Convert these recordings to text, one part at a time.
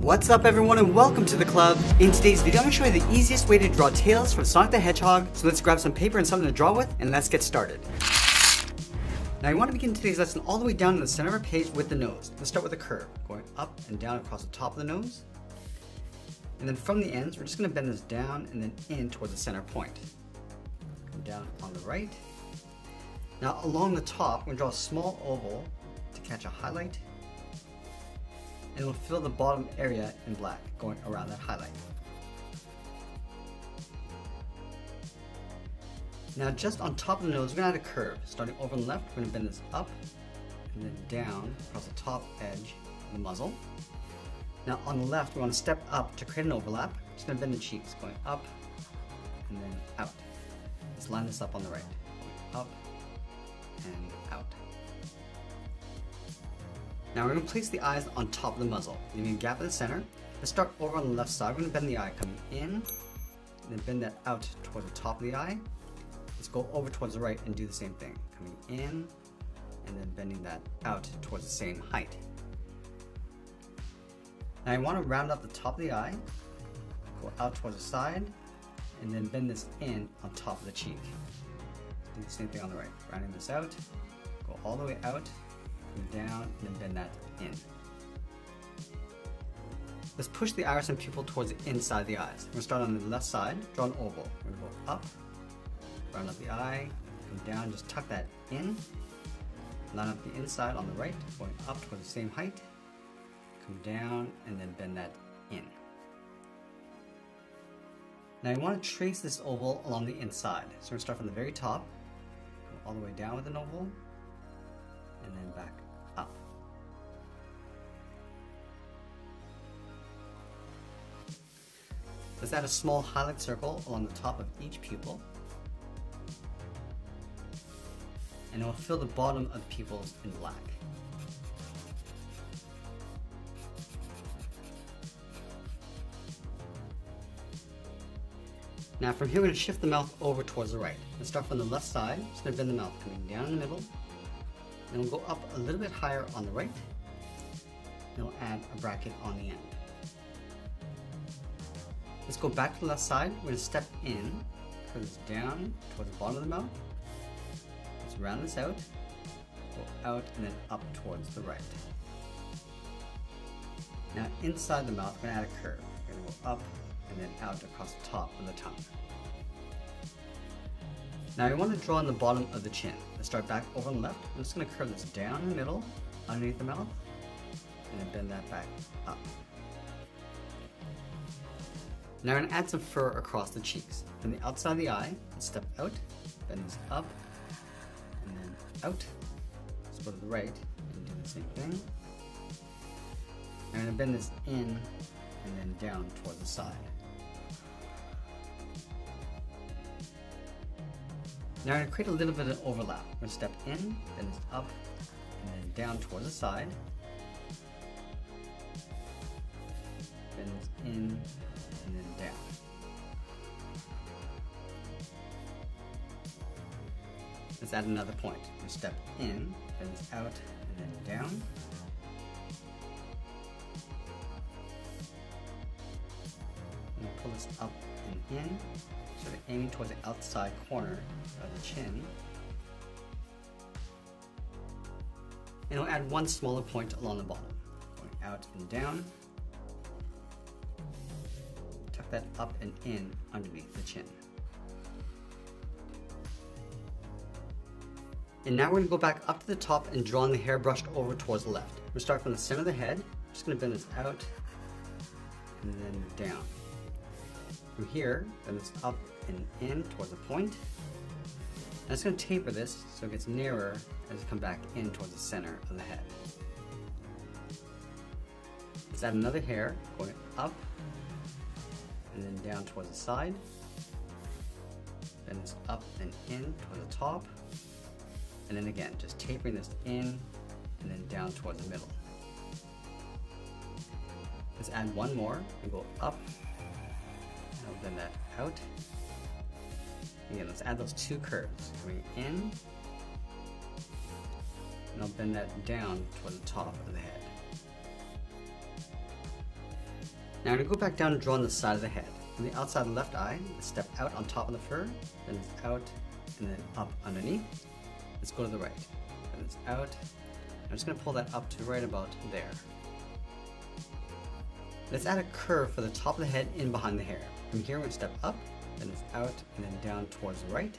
What's up everyone and welcome to the club. In today's video I'm going to show you the easiest way to draw Tails from Sonic the Hedgehog. So let's grab some paper and something to draw with and let's get started. Now you want to begin today's lesson all the way down to the center of our page with the nose. Let's start with a curve, going up and down across the top of the nose. And then from the ends, we're just going to bend this down and then in towards the center point. Come down on the right. Now along the top, we're going to draw a small oval to catch a highlight. And we'll fill the bottom area in black, going around that highlight. Now just on top of the nose, we're going to add a curve. Starting over on the left, we're going to bend this up and then down across the top edge of the muzzle. Now on the left, we want to step up to create an overlap. Just going to bend the cheeks, going up and then out. Let's line this up on the right. Going up and out. Now we're going to place the eyes on top of the muzzle, leaving a gap in the center. Let's start over on the left side. We're going to bend the eye coming in, and then bend that out towards the top of the eye. Let's go over towards the right and do the same thing. Coming in, and then bending that out towards the same height. Now I want to round up the top of the eye, go out towards the side, and then bend this in on top of the cheek. Do the same thing on the right. Rounding this out, go all the way out, down, and then bend that in. Let's push the iris and pupil towards the inside of the eyes. We're going to start on the left side, draw an oval. We're going to go up, round up the eye, come down, just tuck that in, line up the inside on the right, going up towards the same height, come down, and then bend that in. Now you want to trace this oval along the inside. So we're going to start from the very top, go all the way down with an oval, and then back up. Let's add a small highlight circle along the top of each pupil. And it will fill the bottom of the pupils in black. Now from here we're going to shift the mouth over towards the right. Let's start from the left side. Just going to bend the mouth coming down in the middle. Then we'll go up a little bit higher on the right, and we'll add a bracket on the end. Let's go back to the left side. We're going to step in, curve this down towards the bottom of the mouth. Let's round this out, go out and then up towards the right. Now inside the mouth, we're going to add a curve. We're going to go up and then out across the top of the tongue. Now we want to draw on the bottom of the chin. Let's start back over on the left. I'm just going to curve this down in the middle, underneath the mouth, and then bend that back up. Now we're going to add some fur across the cheeks. From the outside of the eye, let's step out, bend this up, and then out. Let's go to the right and do the same thing. I'm going to bend this in and then down toward the side. Now I'm going to create a little bit of overlap. I'm going to step in, bend this up, and then down towards the side. Bend this in, and then down. Let's add another point. I'm going to step in, bend this out, and then down. I'm going to pull this up and in. Sort of aiming towards the outside corner of the chin. And we'll add one smaller point along the bottom, going out and down. Tuck that up and in underneath the chin. And now we're going to go back up to the top and draw on the hair brushed over towards the left. We're going to start from the center of the head. I'm just going to bend this out and then down. From here, bend this up and in towards the point. And it's going to taper this so it gets nearer as you come back in towards the center of the head. Let's add another hair going up and then down towards the side. Bend this up and in towards the top. And then again, just tapering this in and then down towards the middle. Let's add one more and go up. I'll bend that out. Again, let's add those two curves. Coming in, and I'll bend that down toward the top of the head. Now I'm going to go back down and draw on the side of the head. On the outside of the left eye, let's step out on top of the fur, then it's out, and then up underneath. Let's go to the right, then it's out. I'm just going to pull that up to right about there. Let's add a curve for the top of the head in behind the hair. From here, we're going to step up, then it's out, and then down towards the right.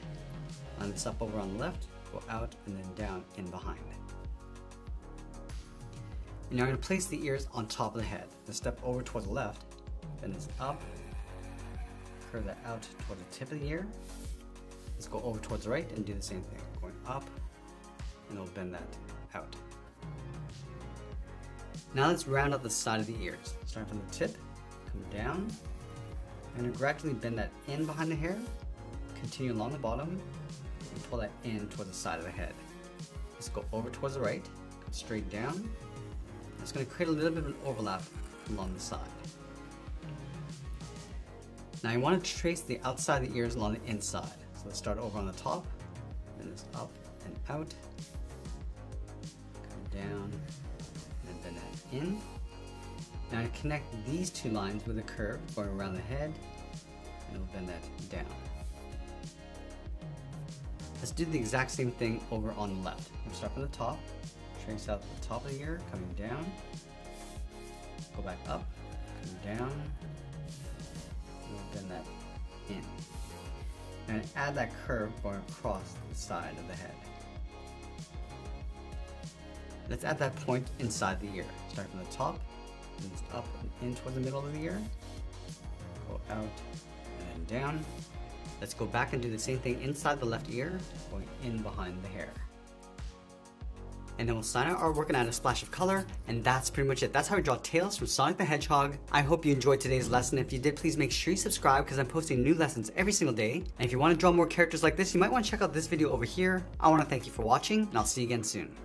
Line this up over on the left, go out, and then down in behind. And now I'm going to place the ears on top of the head. Let's step over towards the left, then it's up, curve that out toward the tip of the ear. Let's go over towards the right and do the same thing. Going up, and we'll bend that out. Now let's round out the side of the ears. Start from the tip, come down, and gradually bend that in behind the hair, continue along the bottom, and pull that in towards the side of the head. Let's go over towards the right, come straight down. It's going to create a little bit of an overlap along the side. Now I want to trace the outside of the ears along the inside. So let's start over on the top, then it's up and out, come down, and then bend that in. Now I connect these two lines with a curve going around the head, and we'll bend that down. Let's do the exact same thing over on the left. We'll start from the top, trace out the top of the ear, coming down, go back up, come down, and we'll bend that in. And add that curve going across the side of the head. Let's add that point inside the ear. Start from the top, and it's up and in towards the middle of the ear, go out and then down. Let's go back and do the same thing inside the left ear, going in behind the hair. And then we'll sign our artwork and add a splash of color, and that's pretty much it. That's how we draw Tails from Sonic the Hedgehog. I hope you enjoyed today's lesson. If you did, please make sure you subscribe because I'm posting new lessons every single day. And if you want to draw more characters like this, you might want to check out this video over here. I want to thank you for watching, and I'll see you again soon.